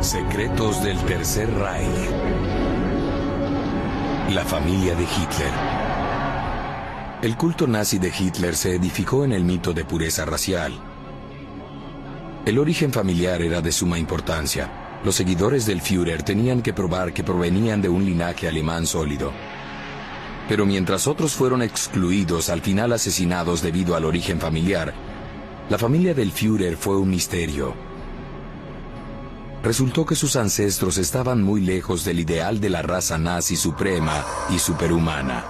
Secretos del Tercer Reich. La familia de Hitler. El culto nazi de Hitler se edificó en el mito de pureza racial. El origen familiar era de suma importancia. Los seguidores del Führer tenían que probar que provenían de un linaje alemán sólido. Pero mientras otros fueron excluidos, al final asesinados debido al origen familiar, la familia del Führer fue un misterio. Resultó que sus ancestros estaban muy lejos del ideal de la raza nazi suprema y superhumana.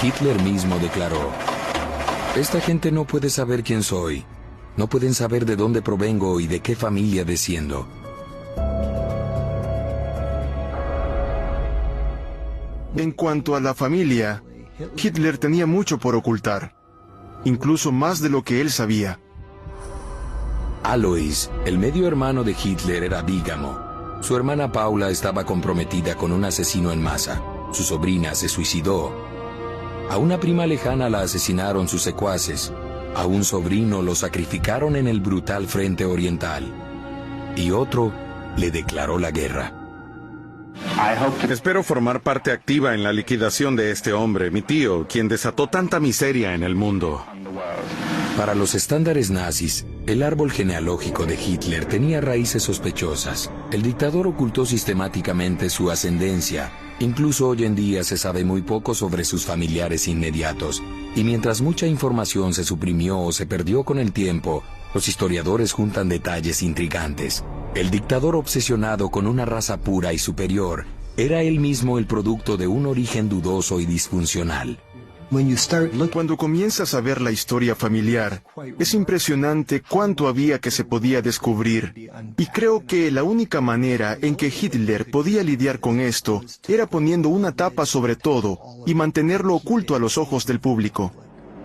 Hitler mismo declaró: "Esta gente no puede saber quién soy. No pueden saber de dónde provengo y de qué familia desciendo". En cuanto a la familia, Hitler tenía mucho por ocultar, incluso más de lo que él sabía. Alois, el medio hermano de Hitler, era bígamo. Su hermana Paula estaba comprometida con un asesino en masa. Su sobrina se suicidó. A una prima lejana la asesinaron sus secuaces. A un sobrino lo sacrificaron en el brutal frente oriental. Y otro le declaró la guerra. Espero formar parte activa en la liquidación de este hombre, mi tío, quien desató tanta miseria en el mundo. Para los estándares nazis, el árbol genealógico de Hitler tenía raíces sospechosas. El dictador ocultó sistemáticamente su ascendencia. Incluso hoy en día se sabe muy poco sobre sus familiares inmediatos. Y mientras mucha información se suprimió o se perdió con el tiempo, los historiadores juntan detalles intrigantes. El dictador, obsesionado con una raza pura y superior, era él mismo el producto de un origen dudoso y disfuncional. Cuando comienzas a ver la historia familiar, es impresionante cuánto había que se podía descubrir. Y creo que la única manera en que Hitler podía lidiar con esto era poniendo una tapa sobre todo y mantenerlo oculto a los ojos del público.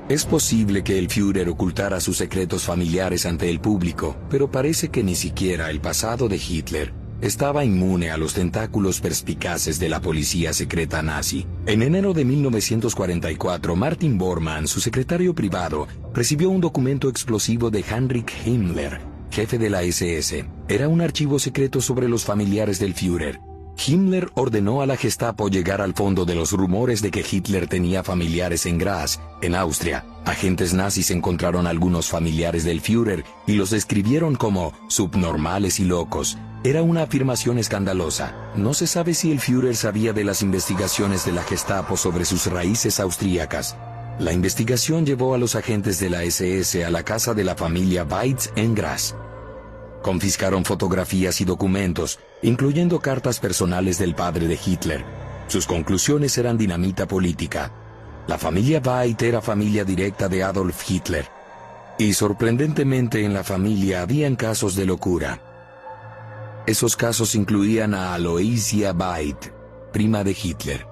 Es posible que el Führer ocultara sus secretos familiares ante el público, pero parece que ni siquiera el pasado de Hitler estaba inmune a los tentáculos perspicaces de la policía secreta nazi. En enero de 1944, Martin Bormann, su secretario privado, recibió un documento explosivo de Heinrich Himmler, jefe de la SS. Era un archivo secreto sobre los familiares del Führer. Himmler ordenó a la Gestapo llegar al fondo de los rumores de que Hitler tenía familiares en Graz, en Austria. Agentes nazis encontraron algunos familiares del Führer y los describieron como subnormales y locos. Era una afirmación escandalosa. No se sabe si el Führer sabía de las investigaciones de la Gestapo sobre sus raíces austríacas. La investigación llevó a los agentes de la SS a la casa de la familia Weitz en Graz. Confiscaron fotografías y documentos, incluyendo cartas personales del padre de Hitler. Sus conclusiones eran dinamita política. La familia Weitz era familia directa de Adolf Hitler. Y sorprendentemente en la familia habían casos de locura. Esos casos incluían a Aloysia Weitz, prima de Hitler.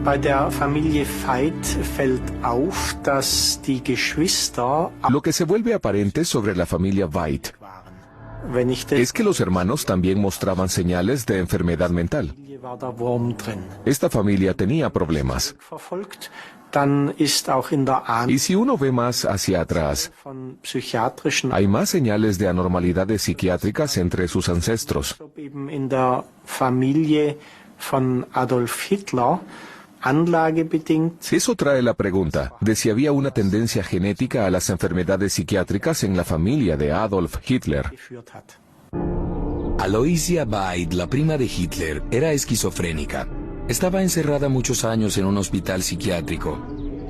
Bei der Familie Veit fällt auf, dass die Geschwister... Lo que se vuelve aparente sobre la familia Veit es que los hermanos también mostraban señales de enfermedad mental. Esta familia tenía problemas. Y si uno ve más hacia atrás, hay más señales de anormalidades psiquiátricas entre sus ancestros. Eso trae la pregunta de si había una tendencia genética a las enfermedades psiquiátricas en la familia de Adolf Hitler. Aloysia Weitz, la prima de Hitler, era esquizofrénica. Estaba encerrada muchos años en un hospital psiquiátrico,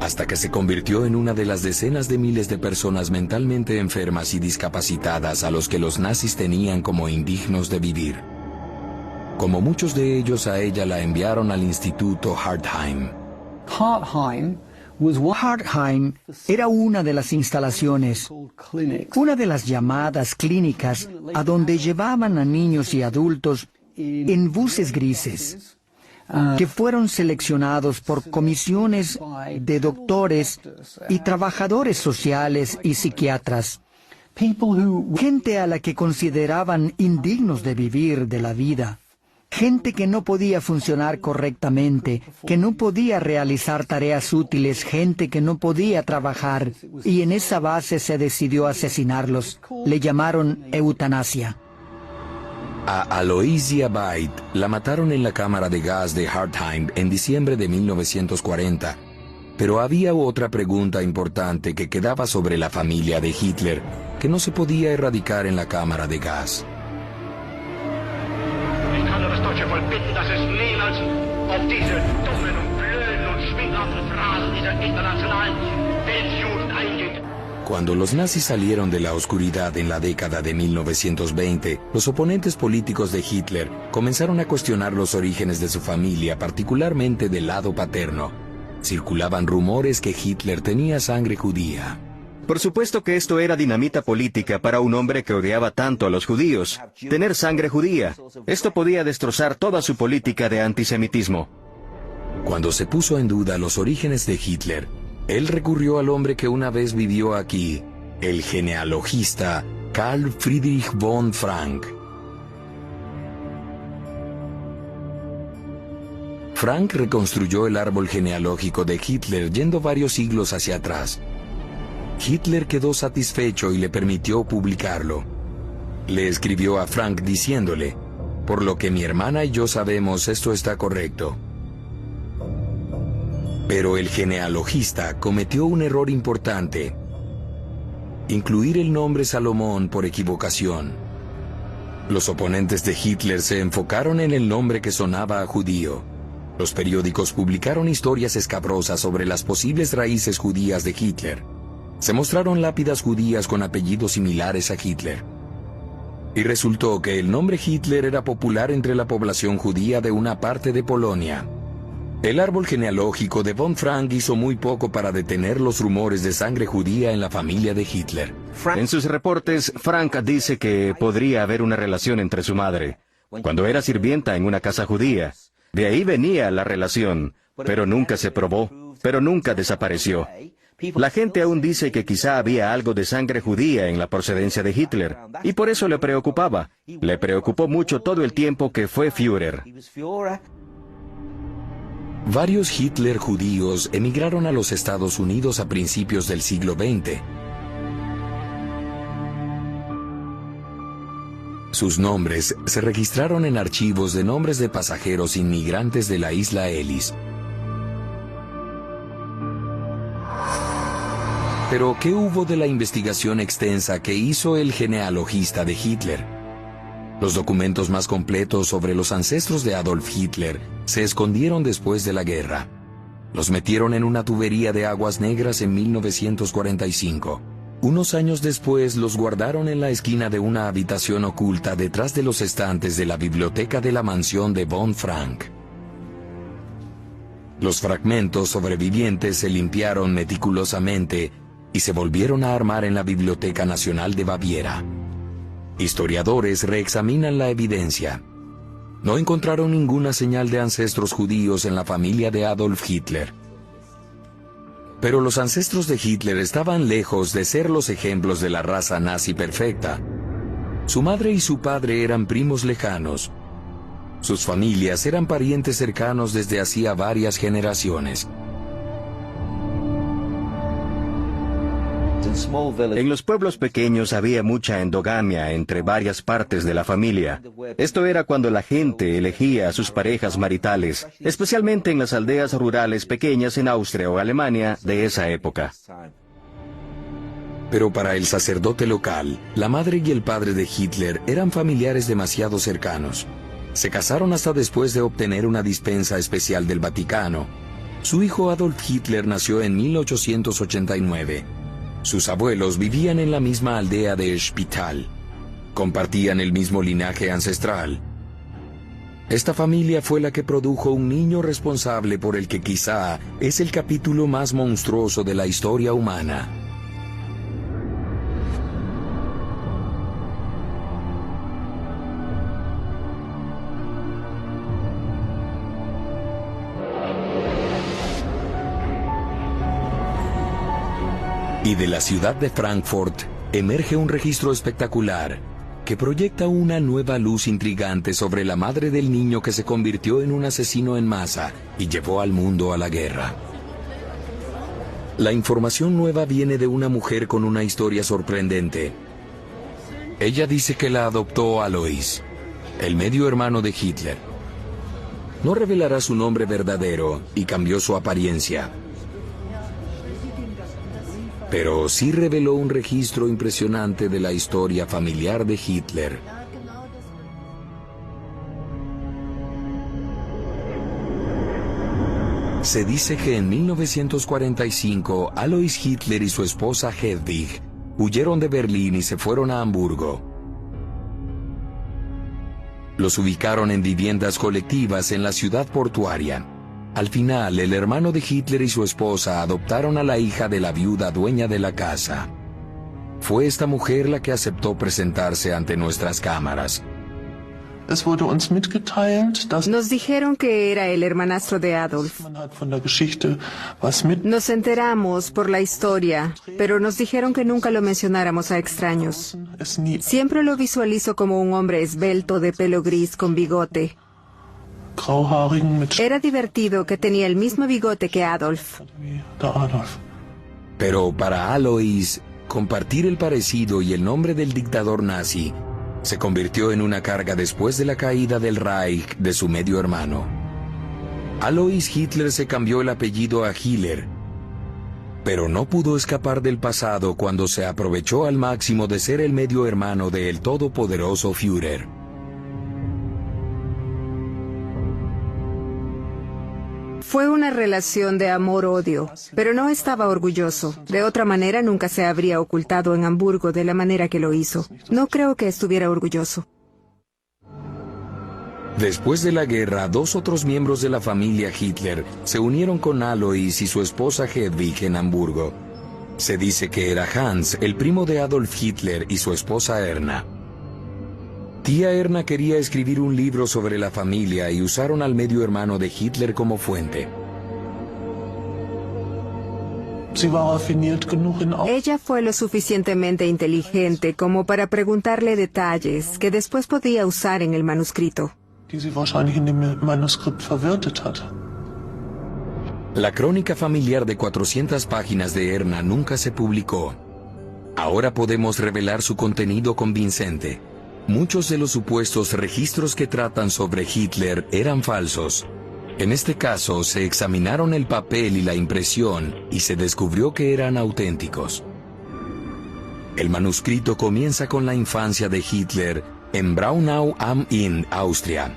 hasta que se convirtió en una de las decenas de miles de personas mentalmente enfermas y discapacitadas a los que los nazis tenían como indignos de vivir. Como muchos de ellos, a ella la enviaron al Instituto Hartheim. Hartheim era una de las instalaciones, una de las llamadas clínicas, a donde llevaban a niños y adultos en buses grises, que fueron seleccionados por comisiones de doctores y trabajadores sociales y psiquiatras. Gente a la que consideraban indignos de vivir de la vida. Gente que no podía funcionar correctamente, que no podía realizar tareas útiles, gente que no podía trabajar, y en esa base se decidió asesinarlos. Le llamaron eutanasia. A Aloysia Veit la mataron en la cámara de gas de Hartheim en diciembre de 1940. Pero había otra pregunta importante que quedaba sobre la familia de Hitler, que no se podía erradicar en la cámara de gas. Cuando los nazis salieron de la oscuridad en la década de 1920, los oponentes políticos de Hitler comenzaron a cuestionar los orígenes de su familia, particularmente del lado paterno. Circulaban rumores que Hitler tenía sangre judía. Por supuesto que esto era dinamita política para un hombre que odiaba tanto a los judíos. Tener sangre judía. Esto podía destrozar toda su política de antisemitismo. Cuando se puso en duda los orígenes de Hitler, él recurrió al hombre que una vez vivió aquí, el genealogista Karl Friedrich von Frank. Frank reconstruyó el árbol genealógico de Hitler yendo varios siglos hacia atrás. Hitler quedó satisfecho y le permitió publicarlo. Le escribió a Frank diciéndole: "Por lo que mi hermana y yo sabemos, esto está correcto". Pero el genealogista cometió un error importante: incluir el nombre Salomón por equivocación. Los oponentes de Hitler se enfocaron en el nombre que sonaba a judío. Los periódicos publicaron historias escabrosas sobre las posibles raíces judías de Hitler. Se mostraron lápidas judías con apellidos similares a Hitler. Y resultó que el nombre Hitler era popular entre la población judía de una parte de Polonia. El árbol genealógico de von Frank hizo muy poco para detener los rumores de sangre judía en la familia de Hitler. En sus reportes, Frank dice que podría haber una relación entre su madre, cuando era sirvienta en una casa judía. De ahí venía la relación, pero nunca se probó, pero nunca desapareció. La gente aún dice que quizá había algo de sangre judía en la procedencia de Hitler, y por eso le preocupaba. Le preocupó mucho todo el tiempo que fue Führer. Varios Hitler judíos emigraron a los Estados Unidos a principios del siglo XX. Sus nombres se registraron en archivos de nombres de pasajeros inmigrantes de la isla Ellis. Pero, ¿qué hubo de la investigación extensa que hizo el genealogista de Hitler? Los documentos más completos sobre los ancestros de Adolf Hitler se escondieron después de la guerra. Los metieron en una tubería de aguas negras en 1945. Unos años después los guardaron en la esquina de una habitación oculta detrás de los estantes de la biblioteca de la mansión de von Frank. Los fragmentos sobrevivientes se limpiaron meticulosamente y se volvieron a armar en la Biblioteca Nacional de Baviera. Historiadores reexaminan la evidencia. No encontraron ninguna señal de ancestros judíos en la familia de Adolf Hitler. Pero los ancestros de Hitler estaban lejos de ser los ejemplos de la raza nazi perfecta. Su madre y su padre eran primos lejanos. Sus familias eran parientes cercanos desde hacía varias generaciones. En los pueblos pequeños había mucha endogamia entre varias partes de la familia. Esto era cuando la gente elegía a sus parejas maritales, especialmente en las aldeas rurales pequeñas en Austria o Alemania de esa época. Pero para el sacerdote local, la madre y el padre de Hitler eran familiares demasiado cercanos. Se casaron hasta después de obtener una dispensa especial del Vaticano. Su hijo Adolf Hitler nació en 1889. Sus abuelos vivían en la misma aldea de Spital. Compartían el mismo linaje ancestral. Esta familia fue la que produjo un niño responsable por el que quizá es el capítulo más monstruoso de la historia humana. Y de la ciudad de Frankfurt emerge un registro espectacular. que proyecta una nueva luz intrigante sobre la madre del niño que se convirtió en un asesino en masa y llevó al mundo a la guerra. La información nueva viene de una mujer con una historia sorprendente. Ella dice que la adoptó Alois, el medio hermano de Hitler. No revelará su nombre verdadero y cambió su apariencia. Pero sí reveló un registro impresionante de la historia familiar de Hitler. Se dice que en 1945 Alois Hitler y su esposa Hedwig huyeron de Berlín y se fueron a Hamburgo. Los ubicaron en viviendas colectivas en la ciudad portuaria. Al final, el hermano de Hitler y su esposa adoptaron a la hija de la viuda dueña de la casa. Fue esta mujer la que aceptó presentarse ante nuestras cámaras. Nos dijeron que era el hermanastro de Adolf. Nos enteramos por la historia, pero nos dijeron que nunca lo mencionáramos a extraños. Siempre lo visualizo como un hombre esbelto de pelo gris con bigote. Era divertido que tenía el mismo bigote que Adolf. Pero para Alois, compartir el parecido y el nombre del dictador nazi se convirtió en una carga después de la caída del Reich de su medio hermano. Alois Hitler se cambió el apellido a Hiller, pero no pudo escapar del pasado cuando se aprovechó al máximo de ser el medio hermano del todopoderoso Führer. Fue una relación de amor-odio, pero no estaba orgulloso. De otra manera, nunca se habría ocultado en Hamburgo de la manera que lo hizo. No creo que estuviera orgulloso. Después de la guerra, dos otros miembros de la familia Hitler se unieron con Alois y su esposa Hedwig en Hamburgo. Se dice que era Hans, el primo de Adolf Hitler, y su esposa Erna. Tía Erna quería escribir un libro sobre la familia y usaron al medio hermano de Hitler como fuente. Ella fue lo suficientemente inteligente como para preguntarle detalles que después podía usar en el manuscrito. La crónica familiar de 400 páginas de Erna nunca se publicó. Ahora podemos revelar su contenido convincente. Muchos de los supuestos registros que tratan sobre Hitler eran falsos. En este caso, se examinaron el papel y la impresión y se descubrió que eran auténticos. El manuscrito comienza con la infancia de Hitler en Braunau am Inn, Austria.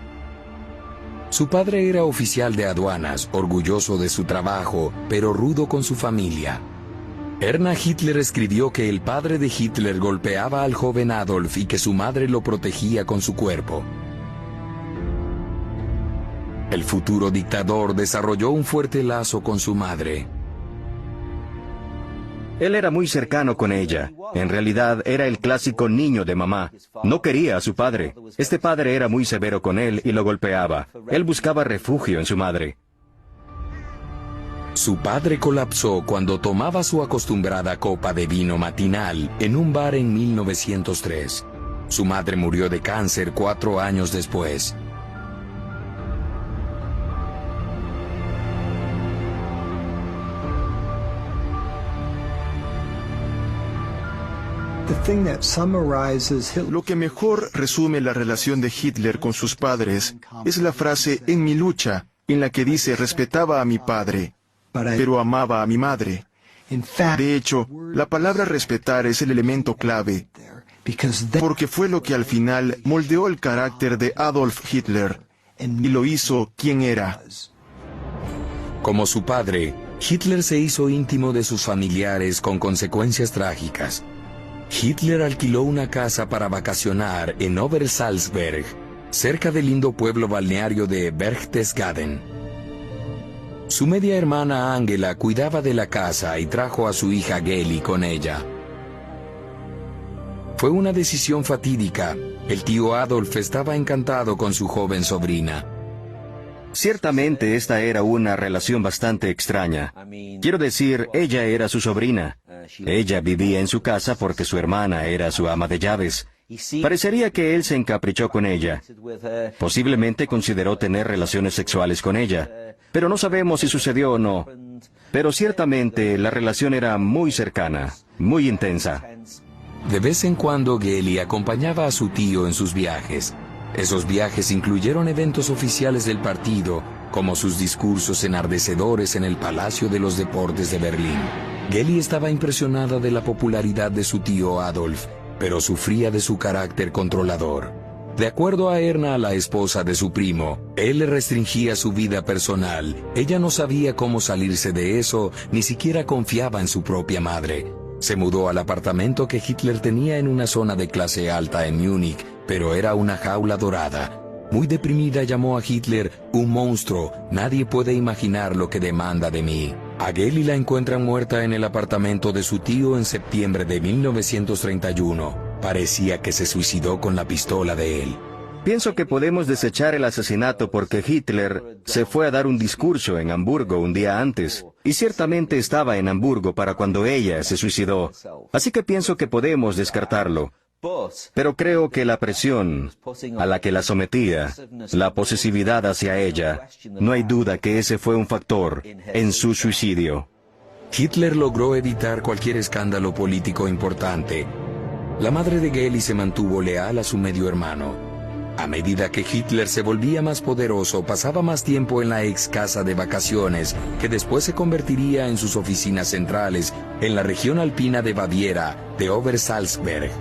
Su padre era oficial de aduanas, orgulloso de su trabajo, pero rudo con su familia. Erna Hitler escribió que el padre de Hitler golpeaba al joven Adolf y que su madre lo protegía con su cuerpo. El futuro dictador desarrolló un fuerte lazo con su madre. Él era muy cercano con ella. En realidad era el clásico niño de mamá. No quería a su padre. Este padre era muy severo con él y lo golpeaba. Él buscaba refugio en su madre. Su padre colapsó cuando tomaba su acostumbrada copa de vino matinal en un bar en 1903. Su madre murió de cáncer 4 años después. Lo que mejor resume la relación de Hitler con sus padres es la frase "en mi lucha", en la que dice respetaba a mi padre, pero amaba a mi madre. De hecho, la palabra respetar es el elemento clave, porque fue lo que al final moldeó el carácter de Adolf Hitler y lo hizo quien era. Como su padre, Hitler se hizo íntimo de sus familiares con consecuencias trágicas. Hitler alquiló una casa para vacacionar en Obersalzberg, cerca del lindo pueblo balneario de Berchtesgaden. Su media hermana Angela cuidaba de la casa y trajo a su hija Geli con ella. Fue una decisión fatídica. El tío Adolf estaba encantado con su joven sobrina. Ciertamente esta era una relación bastante extraña. Quiero decir, ella era su sobrina. Ella vivía en su casa porque su hermana era su ama de llaves. Parecería que él se encaprichó con ella. Posiblemente consideró tener relaciones sexuales con ella, pero no sabemos si sucedió o no. Pero ciertamente la relación era muy cercana, muy intensa. De vez en cuando Geli acompañaba a su tío en sus viajes. Esos viajes incluyeron eventos oficiales del partido, como sus discursos enardecedores en el Palacio de los Deportes de Berlín. Geli estaba impresionada de la popularidad de su tío Adolf, pero sufría de su carácter controlador. De acuerdo a Erna, la esposa de su primo, él le restringía su vida personal. Ella no sabía cómo salirse de eso, ni siquiera confiaba en su propia madre. Se mudó al apartamento que Hitler tenía en una zona de clase alta en Múnich, pero era una jaula dorada. Muy deprimida llamó a Hitler un monstruo. Nadie puede imaginar lo que demanda de mí. A Geli la encuentran muerta en el apartamento de su tío en septiembre de 1931. Parecía que se suicidó con la pistola de él. Pienso que podemos desechar el asesinato porque Hitler se fue a dar un discurso en Hamburgo un día antes, y ciertamente estaba en Hamburgo para cuando ella se suicidó. Así que pienso que podemos descartarlo. Pero creo que la presión a la que la sometía, la posesividad hacia ella, no hay duda que ese fue un factor en su suicidio. Hitler logró evitar cualquier escándalo político importante. La madre de Geli se mantuvo leal a su medio hermano. A medida que Hitler se volvía más poderoso, pasaba más tiempo en la ex casa de vacaciones, que después se convertiría en sus oficinas centrales, en la región alpina de Baviera, de Obersalzberg.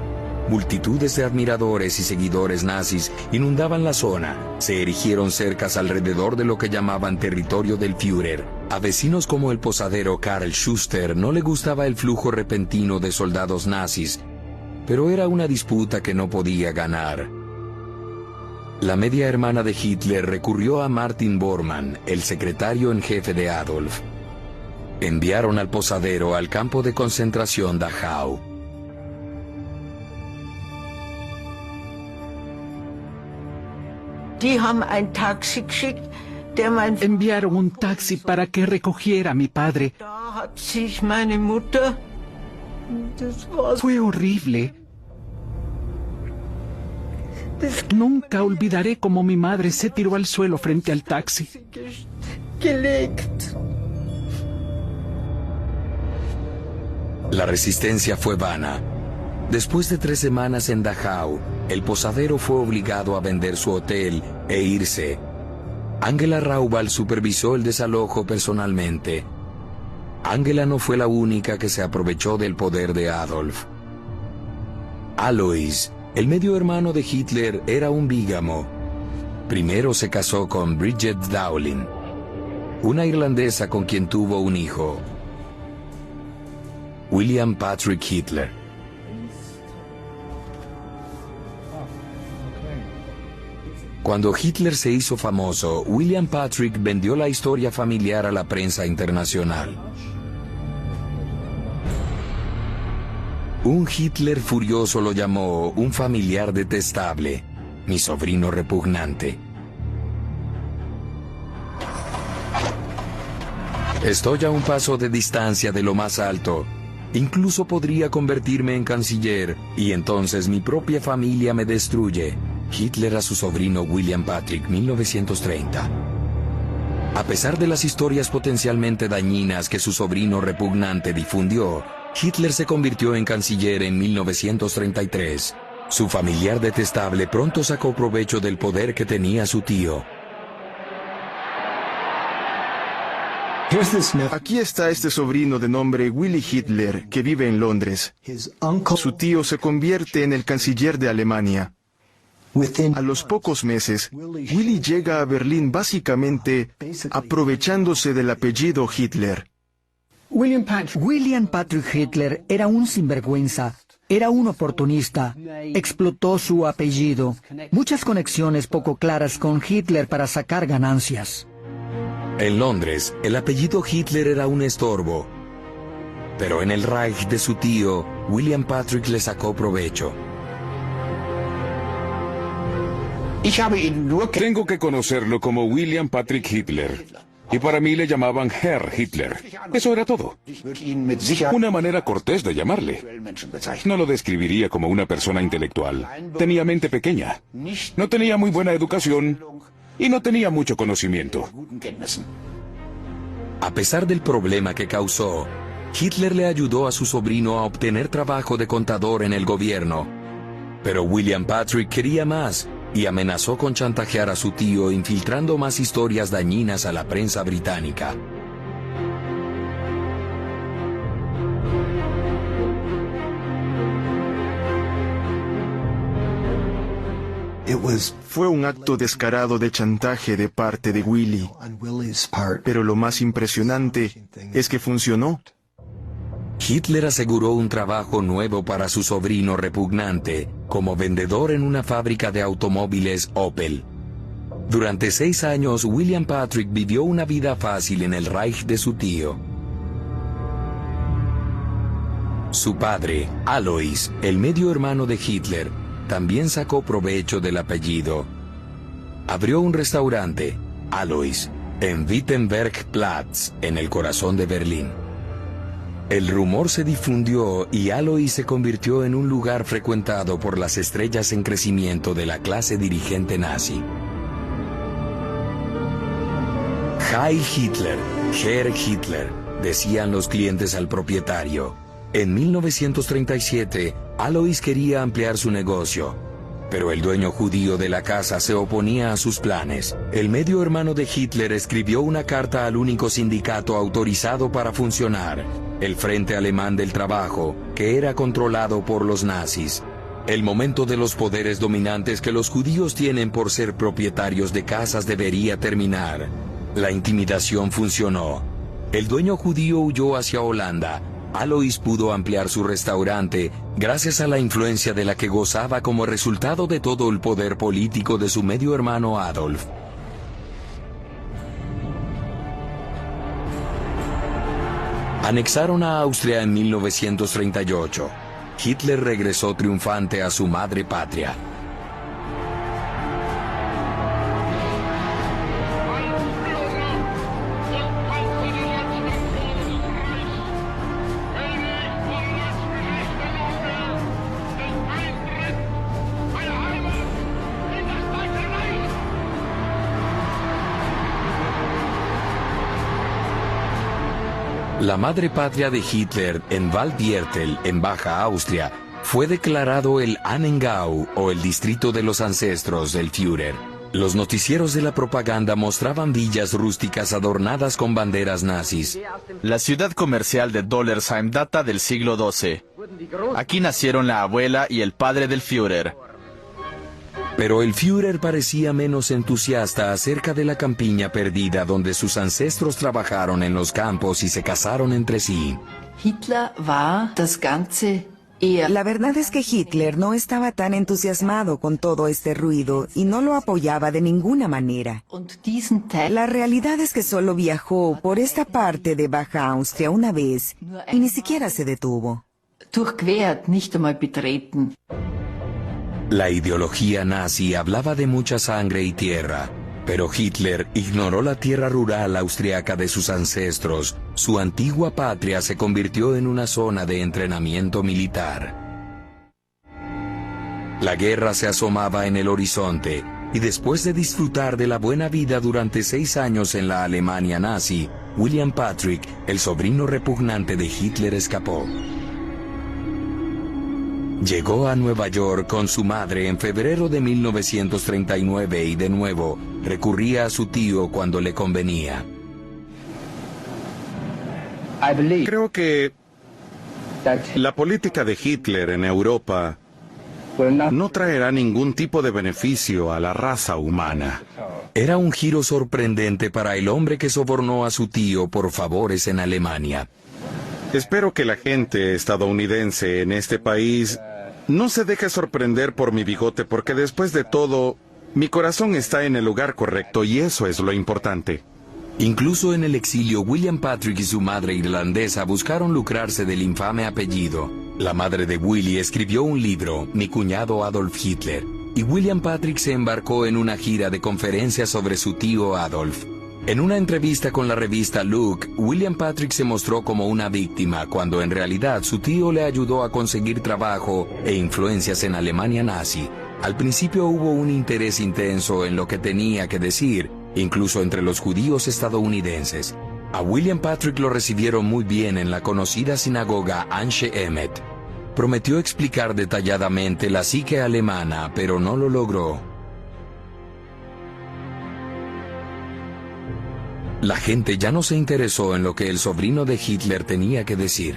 Multitudes de admiradores y seguidores nazis inundaban la zona. Se erigieron cercas alrededor de lo que llamaban territorio del Führer. A vecinos como el posadero Karl Schuster no le gustaba el flujo repentino de soldados nazis, pero era una disputa que no podía ganar. La media hermana de Hitler recurrió a Martin Bormann, el secretario en jefe de Adolf. Enviaron al posadero al campo de concentración Dachau. Enviaron un taxi para que recogiera a mi padre. Fue horrible. Nunca olvidaré cómo mi madre se tiró al suelo frente al taxi. La resistencia fue vana. Después de 3 semanas en Dachau, el posadero fue obligado a vender su hotel e irse. Angela Raubal supervisó el desalojo personalmente. Angela no fue la única que se aprovechó del poder de Adolf. Alois, el medio hermano de Hitler, era un bígamo. Primero se casó con Bridget Dowling, una irlandesa con quien tuvo un hijo, William Patrick Hitler. Cuando Hitler se hizo famoso, William Patrick vendió la historia familiar a la prensa internacional. Un Hitler furioso lo llamó un familiar detestable, mi sobrino repugnante. Estoy a un paso de distancia de lo más alto. Incluso podría convertirme en canciller, y entonces mi propia familia me destruye. Hitler a su sobrino William Patrick, 1930. A pesar de las historias potencialmente dañinas que su sobrino repugnante difundió, Hitler se convirtió en canciller en 1933. Su familiar detestable pronto sacó provecho del poder que tenía su tío. Aquí está este sobrino de nombre Willy Hitler, que vive en Londres. Su tío se convierte en el canciller de Alemania. A los pocos meses, Willy llega a Berlín básicamente aprovechándose del apellido Hitler. William Patrick Hitler era un sinvergüenza, era un oportunista, explotó su apellido, muchas conexiones poco claras con Hitler para sacar ganancias. En Londres, el apellido Hitler era un estorbo, pero en el Reich de su tío, William Patrick le sacó provecho. Tengo que conocerlo como William Patrick Hitler. Y para mí le llamaban Herr Hitler. Eso era todo. Una manera cortés de llamarle. No lo describiría como una persona intelectual. Tenía mente pequeña. No tenía muy buena educación y no tenía mucho conocimiento. A pesar del problema que causó, Hitler le ayudó a su sobrino a obtener trabajo de contador en el gobierno. Pero William Patrick quería más y amenazó con chantajear a su tío infiltrando más historias dañinas a la prensa británica. Fue un acto descarado de chantaje de parte de Willy. Pero lo más impresionante es que funcionó. Hitler aseguró un trabajo nuevo para su sobrino repugnante, como vendedor en una fábrica de automóviles Opel. Durante 6 años, William Patrick vivió una vida fácil en el Reich de su tío. Su padre, Alois, el medio hermano de Hitler, también sacó provecho del apellido. Abrió un restaurante, Alois, en Wittenbergplatz, en el corazón de Berlín. El rumor se difundió y Alois se convirtió en un lugar frecuentado por las estrellas en crecimiento de la clase dirigente nazi. Heil Hitler, Herr Hitler, decían los clientes al propietario. En 1937, Alois quería ampliar su negocio, pero el dueño judío de la casa se oponía a sus planes. El medio hermano de Hitler escribió una carta al único sindicato autorizado para funcionar, el Frente Alemán del Trabajo, que era controlado por los nazis. El momento de los poderes dominantes que los judíos tienen por ser propietarios de casas debería terminar. La intimidación funcionó. El dueño judío huyó hacia Holanda. Alois pudo ampliar su restaurante gracias a la influencia de la que gozaba como resultado de todo el poder político de su medio hermano Adolf. Anexaron a Austria en 1938. Hitler regresó triunfante a su madre patria. La madre patria de Hitler, en Waldviertel, en Baja Austria, fue declarado el Ahnengau, o el distrito de los ancestros del Führer. Los noticieros de la propaganda mostraban villas rústicas adornadas con banderas nazis. La ciudad comercial de Dollersheim data del siglo XII. Aquí nacieron la abuela y el padre del Führer. Pero el Führer parecía menos entusiasta acerca de la campiña perdida donde sus ancestros trabajaron en los campos y se casaron entre sí. La verdad es que Hitler no estaba tan entusiasmado con todo este ruido y no lo apoyaba de ninguna manera. La realidad es que solo viajó por esta parte de Baja Austria una vez y ni siquiera se detuvo. La ideología nazi hablaba de mucha sangre y tierra, pero Hitler ignoró la tierra rural austriaca de sus ancestros. Su antigua patria se convirtió en una zona de entrenamiento militar. La guerra se asomaba en el horizonte, y después de disfrutar de la buena vida durante 6 años en la Alemania nazi, William Patrick, el sobrino repugnante de Hitler, escapó. Llegó a Nueva York con su madre en febrero de 1939 y de nuevo recurría a su tío cuando le convenía. Creo que la política de Hitler en Europa no traerá ningún tipo de beneficio a la raza humana. Era un giro sorprendente para el hombre que sobornó a su tío por favores en Alemania. Espero que la gente estadounidense en este país no se deje sorprender por mi bigote, porque después de todo, mi corazón está en el lugar correcto y eso es lo importante. Incluso en el exilio, William Patrick y su madre irlandesa buscaron lucrarse del infame apellido. La madre de Willy escribió un libro, Mi cuñado Adolf Hitler, y William Patrick se embarcó en una gira de conferencias sobre su tío Adolf. En una entrevista con la revista Look, William Patrick se mostró como una víctima, cuando en realidad su tío le ayudó a conseguir trabajo e influencias en Alemania nazi. Al principio hubo un interés intenso en lo que tenía que decir, incluso entre los judíos estadounidenses. A William Patrick lo recibieron muy bien en la conocida sinagoga Anshe Emet. Prometió explicar detalladamente la psique alemana, pero no lo logró. La gente ya no se interesó en lo que el sobrino de Hitler tenía que decir.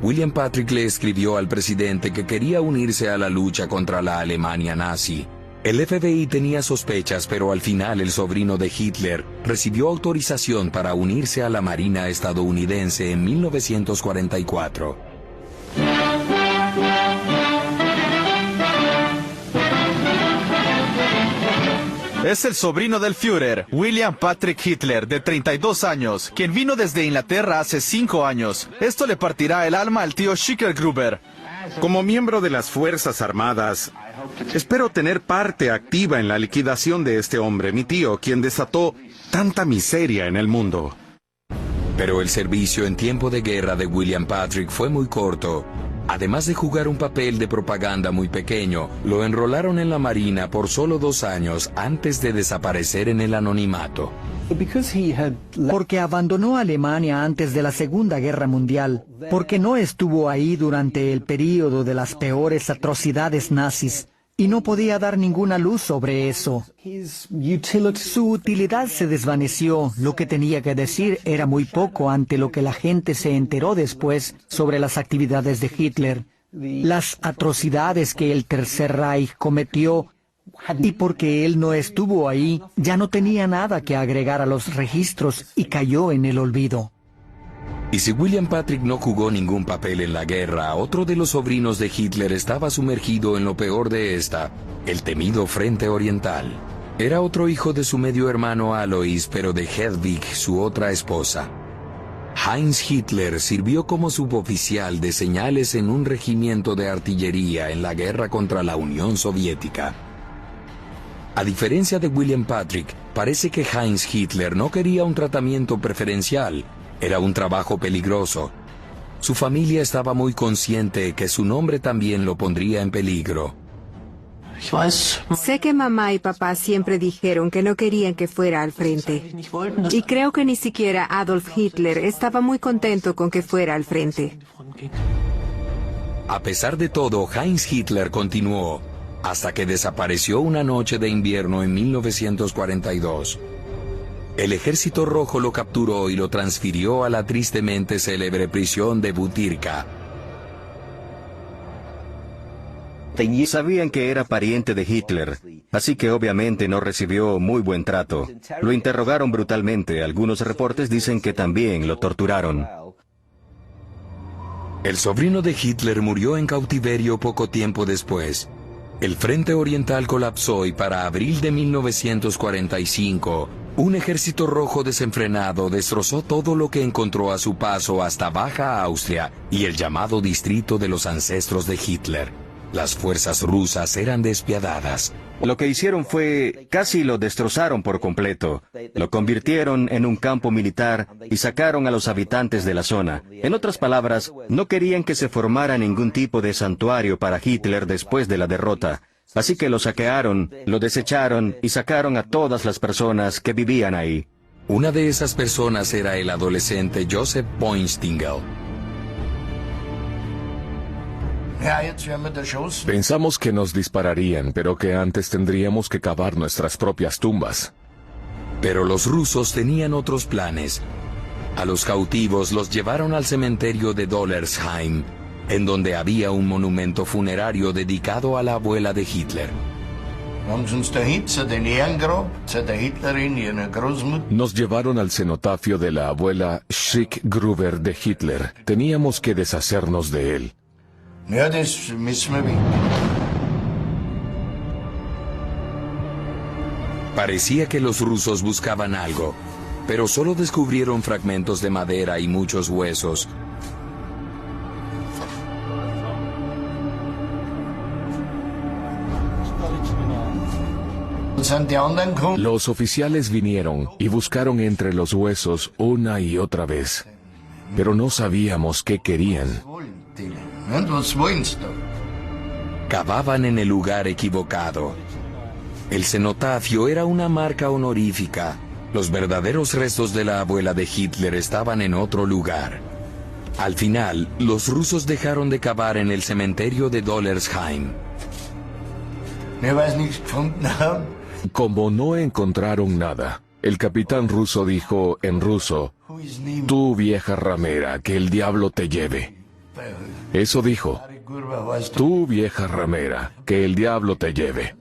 William Patrick le escribió al presidente que quería unirse a la lucha contra la Alemania nazi. El FBI tenía sospechas, pero al final el sobrino de Hitler recibió autorización para unirse a la Marina estadounidense en 1944. Es el sobrino del Führer, William Patrick Hitler, de 32 años, quien vino desde Inglaterra hace 5 años. Esto le partirá el alma al tío Schicklgruber. Como miembro de las Fuerzas Armadas, espero tener parte activa en la liquidación de este hombre, mi tío, quien desató tanta miseria en el mundo. Pero el servicio en tiempo de guerra de William Patrick fue muy corto. Además de jugar un papel de propaganda muy pequeño, lo enrolaron en la Marina por solo 2 años antes de desaparecer en el anonimato. Porque abandonó Alemania antes de la Segunda Guerra Mundial, porque no estuvo ahí durante el período de las peores atrocidades nazis, y no podía dar ninguna luz sobre eso. Su utilidad se desvaneció, lo que tenía que decir era muy poco ante lo que la gente se enteró después sobre las actividades de Hitler, las atrocidades que el Tercer Reich cometió, y porque él no estuvo ahí, ya no tenía nada que agregar a los registros y cayó en el olvido. Y si William Patrick no jugó ningún papel en la guerra, otro de los sobrinos de Hitler estaba sumergido en lo peor de esta, el temido Frente Oriental. Era otro hijo de su medio hermano Alois, pero de Hedwig, su otra esposa. Heinz Hitler sirvió como suboficial de señales en un regimiento de artillería en la guerra contra la Unión Soviética. A diferencia de William Patrick, parece que Heinz Hitler no quería un tratamiento preferencial. Era un trabajo peligroso. Su familia estaba muy consciente que su nombre también lo pondría en peligro. Sé que mamá y papá siempre dijeron que no querían que fuera al frente. Y creo que ni siquiera Adolf Hitler estaba muy contento con que fuera al frente. A pesar de todo, Heinz Hitler continuó, hasta que desapareció una noche de invierno en 1942. El Ejército Rojo lo capturó y lo transfirió a la tristemente célebre prisión de Butyrka. Sabían que era pariente de Hitler, así que obviamente no recibió muy buen trato. Lo interrogaron brutalmente, algunos reportes dicen que también lo torturaron. El sobrino de Hitler murió en cautiverio poco tiempo después. El Frente Oriental colapsó y para abril de 1945, un ejército rojo desenfrenado destrozó todo lo que encontró a su paso hasta Baja Austria y el llamado distrito de los ancestros de Hitler. Las fuerzas rusas eran despiadadas. Lo que hicieron fue, casi lo destrozaron por completo. Lo convirtieron en un campo militar y sacaron a los habitantes de la zona. En otras palabras, no querían que se formara ningún tipo de santuario para Hitler después de la derrota. Así que lo saquearon, lo desecharon y sacaron a todas las personas que vivían ahí. Una de esas personas era el adolescente Joseph Poinstinger. Pensamos que nos dispararían, pero que antes tendríamos que cavar nuestras propias tumbas. Pero los rusos tenían otros planes. A los cautivos los llevaron al cementerio de Dollersheim, en donde había un monumento funerario dedicado a la abuela de Hitler. Nos llevaron al cenotafio de la abuela Schicklgruber de Hitler. Teníamos que deshacernos de él. Parecía que los rusos buscaban algo, pero solo descubrieron fragmentos de madera y muchos huesos. Los oficiales vinieron y buscaron entre los huesos una y otra vez, pero no sabíamos qué querían. Cavaban en el lugar equivocado. El cenotafio era una marca honorífica. Los verdaderos restos de la abuela de Hitler estaban en otro lugar. Al final, los rusos dejaron de cavar en el cementerio de Dollersheim. Como no encontraron nada, el capitán ruso dijo en ruso: "Tú, vieja ramera, que el diablo te lleve". Eso dijo: "Tú, vieja ramera, que el diablo te lleve".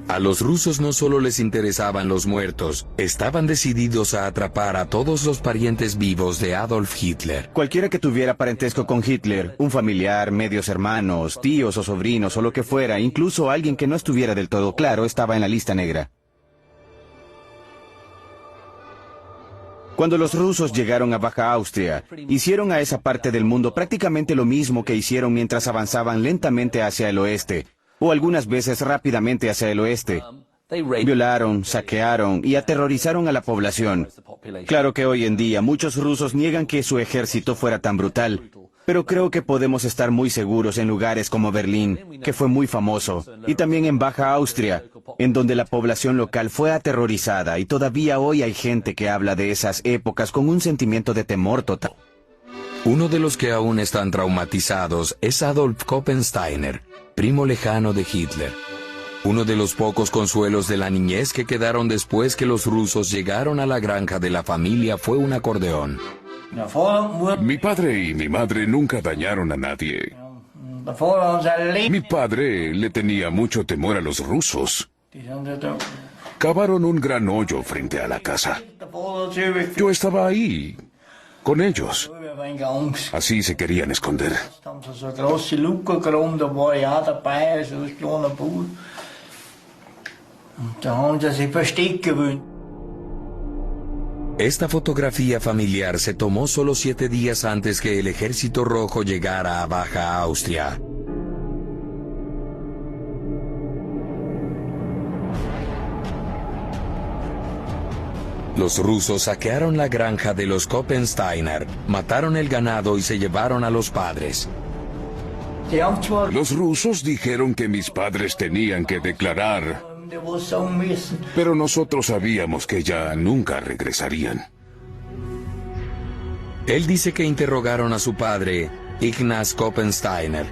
A los rusos no solo les interesaban los muertos, estaban decididos a atrapar a todos los parientes vivos de Adolf Hitler. Cualquiera que tuviera parentesco con Hitler, un familiar, medios hermanos, tíos o sobrinos o lo que fuera, incluso alguien que no estuviera del todo claro, estaba en la lista negra. Cuando los rusos llegaron a Baja Austria, hicieron a esa parte del mundo prácticamente lo mismo que hicieron mientras avanzaban lentamente hacia el oeste, o algunas veces rápidamente hacia el oeste. Violaron, saquearon y aterrorizaron a la población. Claro que hoy en día muchos rusos niegan que su ejército fuera tan brutal, pero creo que podemos estar muy seguros en lugares como Berlín, que fue muy famoso, y también en Baja Austria, en donde la población local fue aterrorizada, y todavía hoy hay gente que habla de esas épocas con un sentimiento de temor total. Uno de los que aún están traumatizados es Adolf Koppensteiner, primo lejano de Hitler. Uno de los pocos consuelos de la niñez que quedaron después que los rusos llegaron a la granja de la familia fue un acordeón. Mi padre y mi madre nunca dañaron a nadie. Mi padre le tenía mucho temor a los rusos. Cavaron un gran hoyo frente a la casa. Yo estaba ahí, con ellos. Así se querían esconder. Esta fotografía familiar se tomó solo 7 días antes que el Ejército Rojo llegara a Baja Austria. Los rusos saquearon la granja de los Koppensteiner, mataron el ganado y se llevaron a los padres. Los rusos dijeron que mis padres tenían que declarar, pero nosotros sabíamos que ya nunca regresarían. Él dice que interrogaron a su padre, Ignaz Koppensteiner,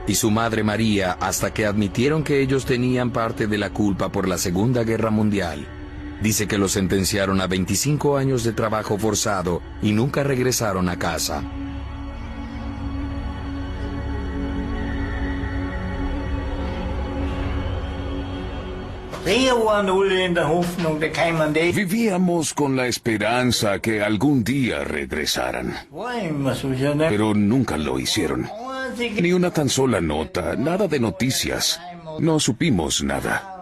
y su madre María hasta que admitieron que ellos tenían parte de la culpa por la Segunda Guerra Mundial. Dice que los sentenciaron a 25 años de trabajo forzado y nunca regresaron a casa. Vivíamos con la esperanza que algún día regresaran. Pero nunca lo hicieron. Ni una tan sola nota, nada de noticias. No supimos nada.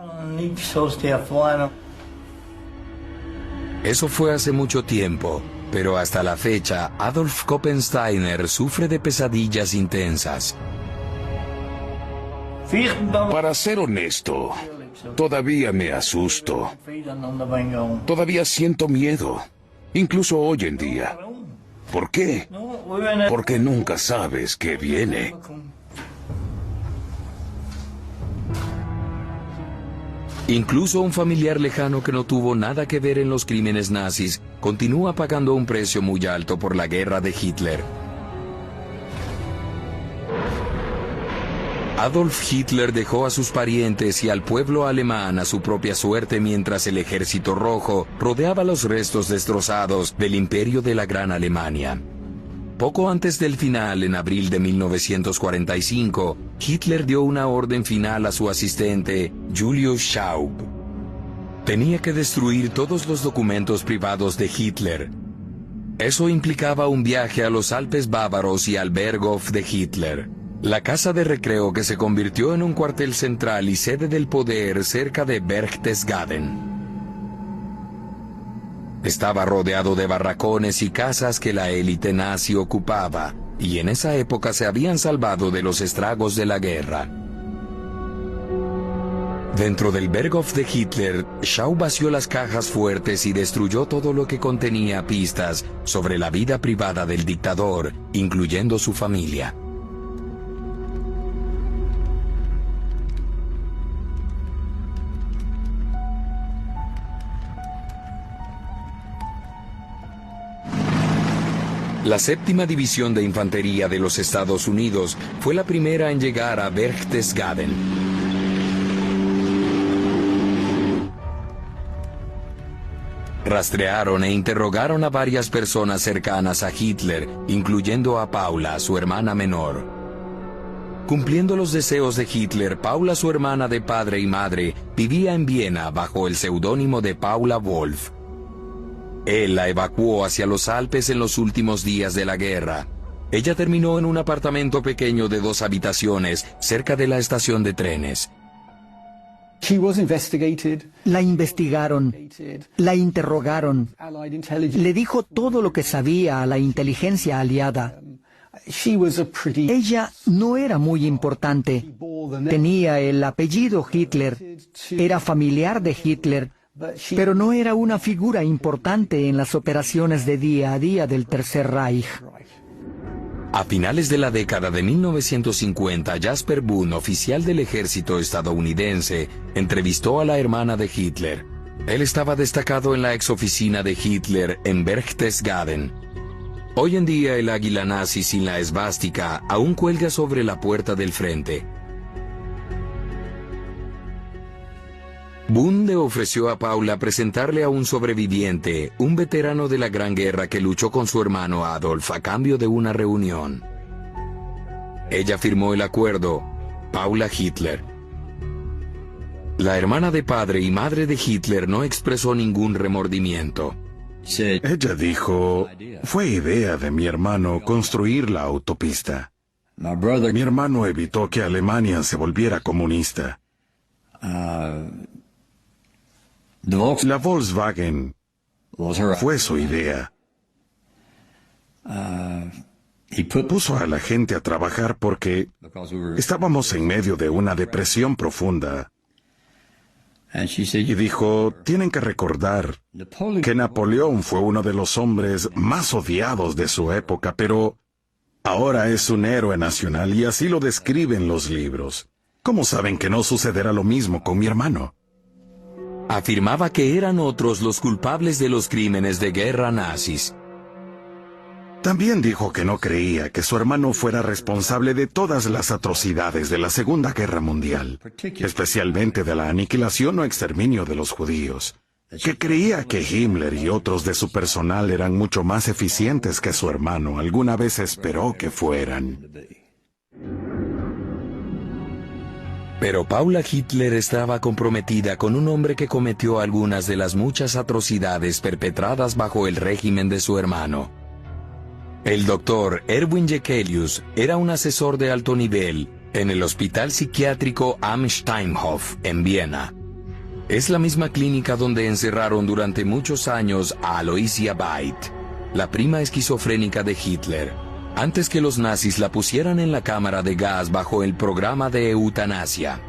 Eso fue hace mucho tiempo, pero hasta la fecha, Adolf Koppensteiner sufre de pesadillas intensas. Para ser honesto, todavía me asusto. Todavía siento miedo, incluso hoy en día. ¿Por qué? Porque nunca sabes qué viene. Incluso un familiar lejano que no tuvo nada que ver en los crímenes nazis continúa pagando un precio muy alto por la guerra de Hitler. Adolf Hitler dejó a sus parientes y al pueblo alemán a su propia suerte mientras el Ejército Rojo rodeaba los restos destrozados del imperio de la Gran Alemania. Poco antes del final, en abril de 1945, Hitler dio una orden final a su asistente, Julius Schaub. Tenía que destruir todos los documentos privados de Hitler. Eso implicaba un viaje a los Alpes bávaros y al Berghof de Hitler, la casa de recreo que se convirtió en un cuartel central y sede del poder cerca de Berchtesgaden. Estaba rodeado de barracones y casas que la élite nazi ocupaba, y en esa época se habían salvado de los estragos de la guerra. Dentro del Berghof de Hitler, Schau vació las cajas fuertes y destruyó todo lo que contenía pistas sobre la vida privada del dictador, incluyendo su familia. La séptima división de infantería de los Estados Unidos fue la primera en llegar a Berchtesgaden. Rastrearon e interrogaron a varias personas cercanas a Hitler, incluyendo a Paula, su hermana menor. Cumpliendo los deseos de Hitler, Paula, su hermana de padre y madre, vivía en Viena bajo el seudónimo de Paula Wolf. Él la evacuó hacia los Alpes en los últimos días de la guerra. Ella terminó en un apartamento pequeño de 2 habitaciones cerca de la estación de trenes. La investigaron, la interrogaron, le dijo todo lo que sabía a la inteligencia aliada. Ella no era muy importante. Tenía el apellido Hitler, era familiar de Hitler, pero no era una figura importante en las operaciones de día a día del Tercer Reich. A finales de la década de 1950, Jasper Boone, oficial del ejército estadounidense, entrevistó a la hermana de Hitler. Él estaba destacado en la exoficina de Hitler en Berchtesgaden. Hoy en día el águila nazi sin la esvástica aún cuelga sobre la puerta del frente. Boone le ofreció a Paula presentarle a un sobreviviente, un veterano de la Gran Guerra que luchó con su hermano Adolf a cambio de una reunión. Ella firmó el acuerdo, Paula Hitler. La hermana de padre y madre de Hitler no expresó ningún remordimiento. Ella dijo, fue idea de mi hermano construir la autopista. Mi hermano evitó que Alemania se volviera comunista. La Volkswagen fue su idea. Puso a la gente a trabajar porque estábamos en medio de una depresión profunda. Y dijo, tienen que recordar que Napoleón fue uno de los hombres más odiados de su época, pero ahora es un héroe nacional y así lo describen los libros. ¿Cómo saben que no sucederá lo mismo con mi hermano? Afirmaba que eran otros los culpables de los crímenes de guerra nazis. También dijo que no creía que su hermano fuera responsable de todas las atrocidades de la Segunda Guerra Mundial, especialmente de la aniquilación o exterminio de los judíos, que creía que Himmler y otros de su personal eran mucho más eficientes que su hermano alguna vez esperó que fueran. Pero Paula Hitler estaba comprometida con un hombre que cometió algunas de las muchas atrocidades perpetradas bajo el régimen de su hermano. El doctor Erwin Jekelius era un asesor de alto nivel en el hospital psiquiátrico Am Steinhof en Viena. Es la misma clínica donde encerraron durante muchos años a Aloysia Beit, la prima esquizofrénica de Hitler, antes que los nazis la pusieran en la cámara de gas bajo el programa de eutanasia.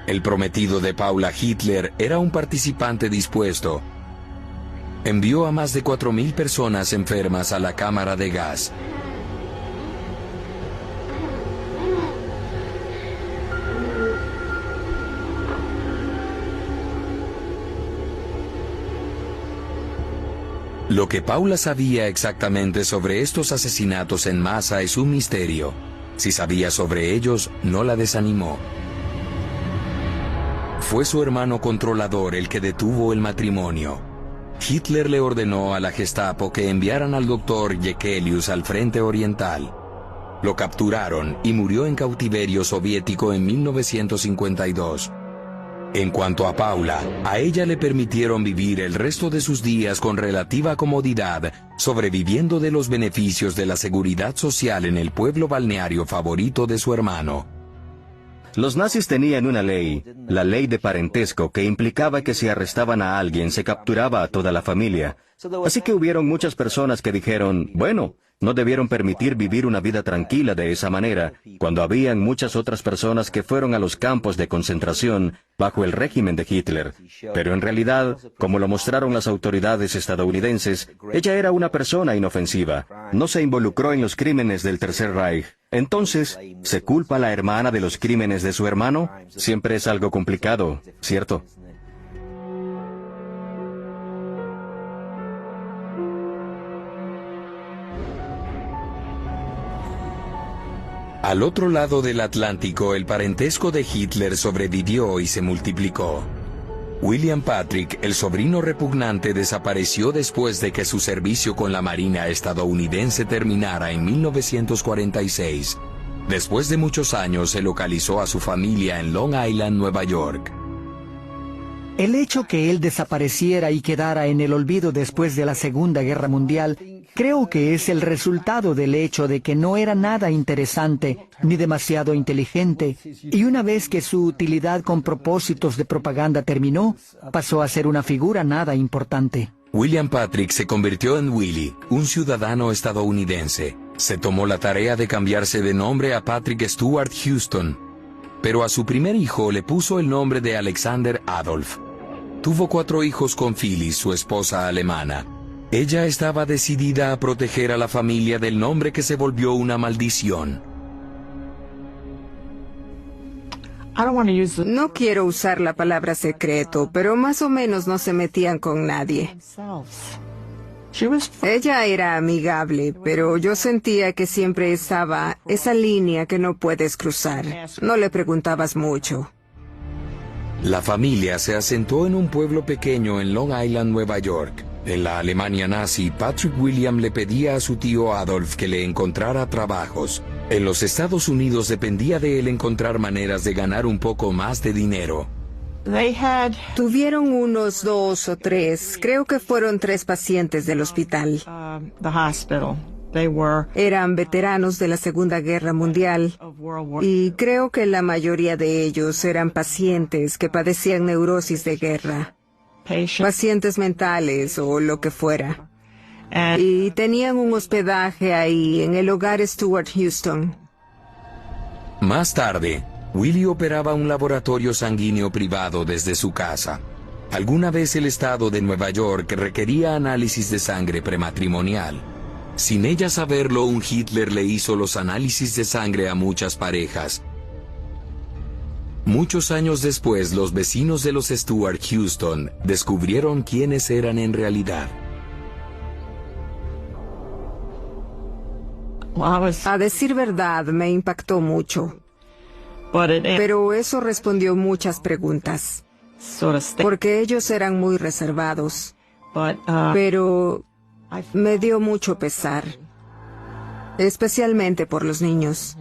El prometido de Paula Hitler era un participante dispuesto. Envió a más de 4.000 personas enfermas a la cámara de gas. Lo que Paula sabía exactamente sobre estos asesinatos en masa es un misterio. Si sabía sobre ellos, no la desanimó. Fue su hermano controlador el que detuvo el matrimonio. Hitler le ordenó a la Gestapo que enviaran al doctor Jekelius al frente oriental. Lo capturaron y murió en cautiverio soviético en 1952. En cuanto a Paula, a ella le permitieron vivir el resto de sus días con relativa comodidad, sobreviviendo de los beneficios de la seguridad social en el pueblo balneario favorito de su hermano. Los nazis tenían una ley, la ley de parentesco, que implicaba que si arrestaban a alguien se capturaba a toda la familia. Así que hubieron muchas personas que dijeron, bueno, no debieron permitir vivir una vida tranquila de esa manera, cuando habían muchas otras personas que fueron a los campos de concentración bajo el régimen de Hitler. Pero en realidad, como lo mostraron las autoridades estadounidenses, ella era una persona inofensiva. No se involucró en los crímenes del Tercer Reich. Entonces, ¿se culpa a la hermana de los crímenes de su hermano? Siempre es algo complicado, ¿cierto? Al otro lado del Atlántico, el parentesco de Hitler sobrevivió y se multiplicó. William Patrick, el sobrino repugnante, desapareció después de que su servicio con la Marina estadounidense terminara en 1946. Después de muchos años, se localizó a su familia en Long Island, Nueva York. El hecho que él desapareciera y quedara en el olvido después de la Segunda Guerra Mundial, creo que es el resultado del hecho de que no era nada interesante ni demasiado inteligente, y una vez que su utilidad con propósitos de propaganda terminó, pasó a ser una figura nada importante. William Patrick se convirtió en Willie, un ciudadano estadounidense. Se tomó la tarea de cambiarse de nombre a Patrick Stuart Houston, pero a su primer hijo le puso el nombre de Alexander Adolf. Tuvo 4 hijos con Phyllis, su esposa alemana. Ella estaba decidida a proteger a la familia del nombre que se volvió una maldición. No quiero usar la palabra secreto, pero más o menos no se metían con nadie. Ella era amigable, pero yo sentía que siempre estaba esa línea que no puedes cruzar. No le preguntabas mucho. La familia se asentó en un pueblo pequeño en Long Island, Nueva York. En la Alemania nazi, Patrick William le pedía a su tío Adolf que le encontrara trabajos. En los Estados Unidos dependía de él encontrar maneras de ganar un poco más de dinero. Tuvieron unos 2 o 3, creo que fueron 3 pacientes del hospital. Eran veteranos de la Segunda Guerra Mundial y creo que la mayoría de ellos eran pacientes que padecían neurosis de guerra, pacientes mentales o lo que fuera. Y tenían un hospedaje ahí en el hogar Stuart Houston. Más tarde, Willie operaba un laboratorio sanguíneo privado desde su casa. Alguna vez el estado de Nueva York requería análisis de sangre prematrimonial. Sin ella saberlo, un Hitler le hizo los análisis de sangre a muchas parejas. Muchos años después, los vecinos de los Stuart Houston descubrieron quiénes eran en realidad. A decir verdad, me impactó mucho. Pero eso respondió muchas preguntas. Porque ellos eran muy reservados. Pero me dio mucho pesar. Especialmente por los niños.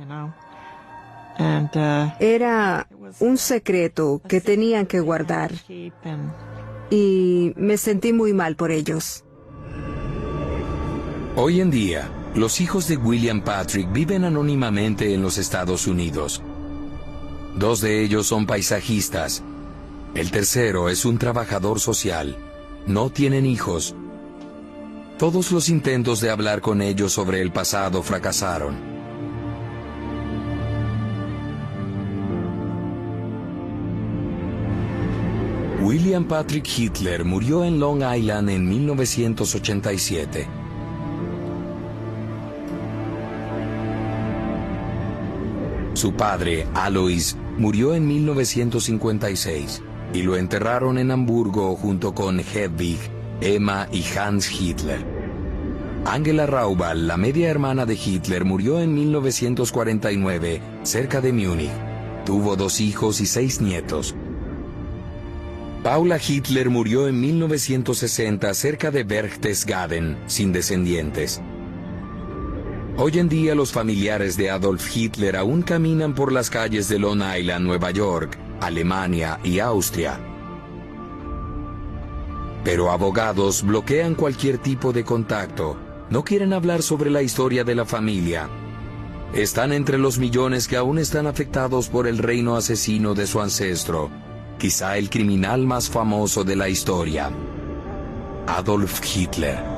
Era un secreto que tenían que guardar. Y me sentí muy mal por ellos. Hoy en día, los hijos de William Patrick viven anónimamente en los Estados Unidos. 2 de ellos son paisajistas. El tercero es un trabajador social. No tienen hijos. Todos los intentos de hablar con ellos sobre el pasado fracasaron. William Patrick Hitler murió en Long Island en 1987. Su padre, Alois, murió en 1956 y lo enterraron en Hamburgo junto con Hedwig, Emma y Hans Hitler. Angela Raubal, la media hermana de Hitler, murió en 1949 cerca de Múnich. Tuvo 2 hijos y 6 nietos. Paula Hitler murió en 1960 cerca de Berchtesgaden, sin descendientes. Hoy en día los familiares de Adolf Hitler aún caminan por las calles de Long Island, Nueva York, Alemania y Austria. Pero abogados bloquean cualquier tipo de contacto. No quieren hablar sobre la historia de la familia. Están entre los millones que aún están afectados por el reino asesino de su ancestro, quizá el criminal más famoso de la historia, Adolf Hitler.